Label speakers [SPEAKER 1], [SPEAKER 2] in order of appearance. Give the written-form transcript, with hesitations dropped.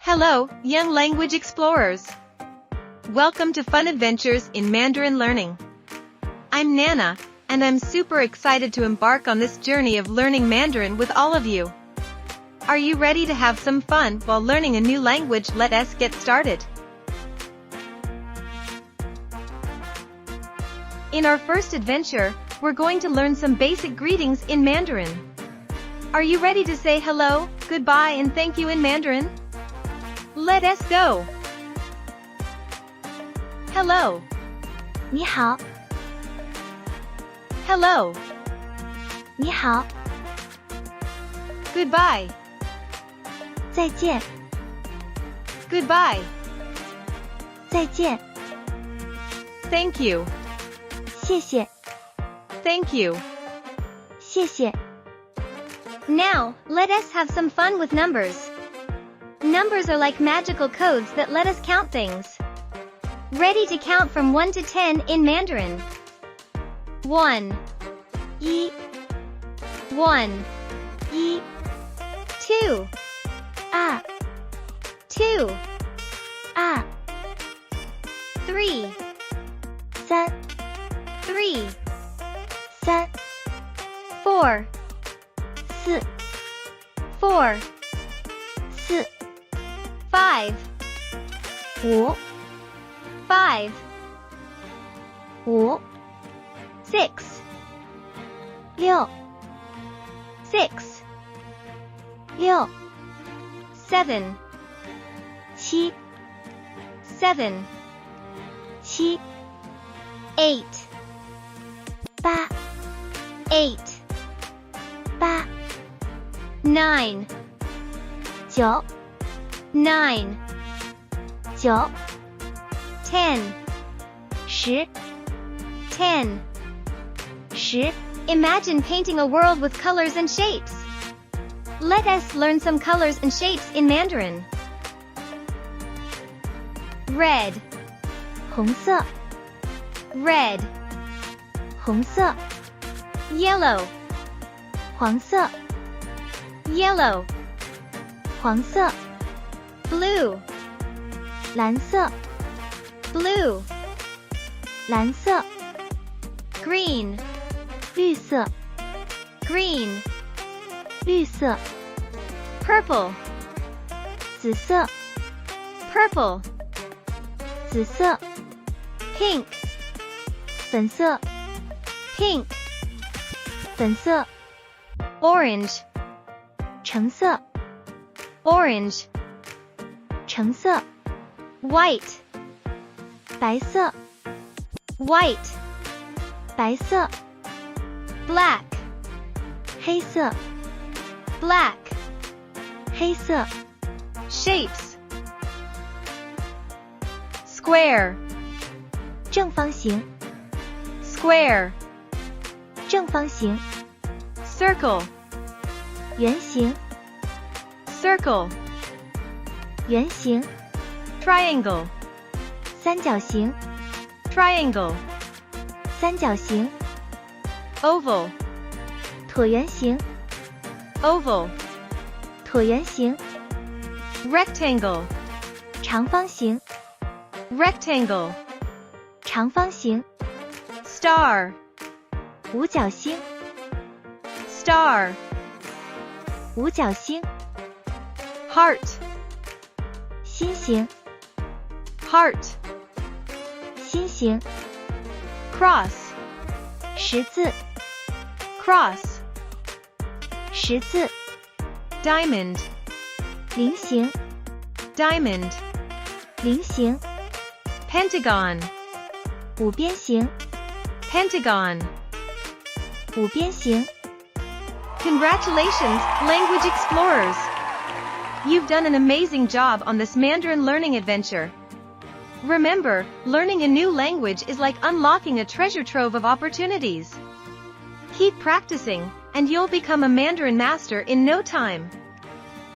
[SPEAKER 1] Hello, young language explorers! Welcome to Fun Adventures in Mandarin Learning. I'm Nana, and I'm super excited to embark on this journey of learning Mandarin with all of you. Are you ready to have some fun while learning a new language? Let us get started. In our first adventure, we're going to learn some basic greetings in Mandarin. Are you ready to say hello, goodbye, and thank you in Mandarin? Let us go! Hello.
[SPEAKER 2] 你好
[SPEAKER 1] Hello.
[SPEAKER 2] 你好
[SPEAKER 1] Goodbye.
[SPEAKER 2] 再见
[SPEAKER 1] Goodbye.
[SPEAKER 2] 再见
[SPEAKER 1] Thank you.
[SPEAKER 2] 谢谢
[SPEAKER 1] Thank you.
[SPEAKER 2] 谢谢
[SPEAKER 3] Now, let us have some fun with numbers. Numbers are like magical codes that let us count things. Ready to count from 1 to 10 in Mandarin. 1,
[SPEAKER 2] 一
[SPEAKER 3] 1,
[SPEAKER 2] 一
[SPEAKER 3] 2,
[SPEAKER 2] 二
[SPEAKER 3] 2,
[SPEAKER 2] 二
[SPEAKER 3] 3,
[SPEAKER 2] 三
[SPEAKER 3] 3,
[SPEAKER 2] 三
[SPEAKER 3] 4,
[SPEAKER 2] 四
[SPEAKER 3] 4,
[SPEAKER 2] 四
[SPEAKER 3] 5,
[SPEAKER 2] 五
[SPEAKER 3] 5,
[SPEAKER 2] 五
[SPEAKER 3] 6,
[SPEAKER 2] 六
[SPEAKER 3] 6,
[SPEAKER 2] 六
[SPEAKER 3] 7,
[SPEAKER 2] 七
[SPEAKER 3] 7,
[SPEAKER 2] 七
[SPEAKER 3] 8,
[SPEAKER 2] 八
[SPEAKER 3] 8,
[SPEAKER 2] 八
[SPEAKER 3] 9,
[SPEAKER 2] 九
[SPEAKER 3] 9,
[SPEAKER 2] 九
[SPEAKER 3] 10,
[SPEAKER 2] 十
[SPEAKER 3] 10.
[SPEAKER 2] 十
[SPEAKER 3] Imagine painting a world with colors and shapes. Let us learn some colors and shapes in Mandarin. Red,
[SPEAKER 2] 红色
[SPEAKER 3] red,
[SPEAKER 2] 红色
[SPEAKER 3] yellow,
[SPEAKER 2] 黄色
[SPEAKER 3] yellow,
[SPEAKER 2] 黄色
[SPEAKER 3] blue,
[SPEAKER 2] 蓝色
[SPEAKER 3] blue,
[SPEAKER 2] 蓝色
[SPEAKER 3] green,
[SPEAKER 2] 绿色
[SPEAKER 3] green,
[SPEAKER 2] 绿色
[SPEAKER 3] purple,
[SPEAKER 2] 紫色
[SPEAKER 3] purple,
[SPEAKER 2] 紫色
[SPEAKER 3] pink,
[SPEAKER 2] 粉色
[SPEAKER 3] pink,
[SPEAKER 2] 粉色
[SPEAKER 3] orange,
[SPEAKER 2] 橙色
[SPEAKER 3] orange,
[SPEAKER 2] 橙色
[SPEAKER 3] white,
[SPEAKER 2] 白色
[SPEAKER 3] white,
[SPEAKER 2] 白色
[SPEAKER 3] black,
[SPEAKER 2] 黑色
[SPEAKER 3] black,
[SPEAKER 2] 黑色
[SPEAKER 3] shapes,
[SPEAKER 1] Square.
[SPEAKER 2] 正方形
[SPEAKER 1] Square.
[SPEAKER 2] 正方形
[SPEAKER 1] Circle.
[SPEAKER 2] 圆形
[SPEAKER 1] Circle.
[SPEAKER 2] 圆形
[SPEAKER 1] Triangle.
[SPEAKER 2] 三角形
[SPEAKER 1] Triangle.
[SPEAKER 2] 三角形
[SPEAKER 1] Oval.
[SPEAKER 2] 椭圆形
[SPEAKER 1] Oval.
[SPEAKER 2] 椭圆形
[SPEAKER 1] Rectangle.
[SPEAKER 2] 长方形
[SPEAKER 1] Rectangle.
[SPEAKER 2] 长方形
[SPEAKER 1] Star.
[SPEAKER 2] 五角星
[SPEAKER 1] Star.
[SPEAKER 2] 五角星
[SPEAKER 1] Heart.
[SPEAKER 2] 心形
[SPEAKER 1] Heart.
[SPEAKER 2] 心形
[SPEAKER 1] Cross.
[SPEAKER 2] 十字
[SPEAKER 1] Cross.
[SPEAKER 2] 十字
[SPEAKER 1] Diamond.
[SPEAKER 2] 菱形
[SPEAKER 1] Diamond.
[SPEAKER 2] 菱形
[SPEAKER 1] Pentagon.
[SPEAKER 2] 五边形
[SPEAKER 1] Pentagon.
[SPEAKER 2] 五边形
[SPEAKER 1] Congratulations, language explorers! You've done an amazing job on this Mandarin learning adventure. Remember, learning a new language is like unlocking a treasure trove of opportunities. Keep practicing, and you'll become a Mandarin master in no time.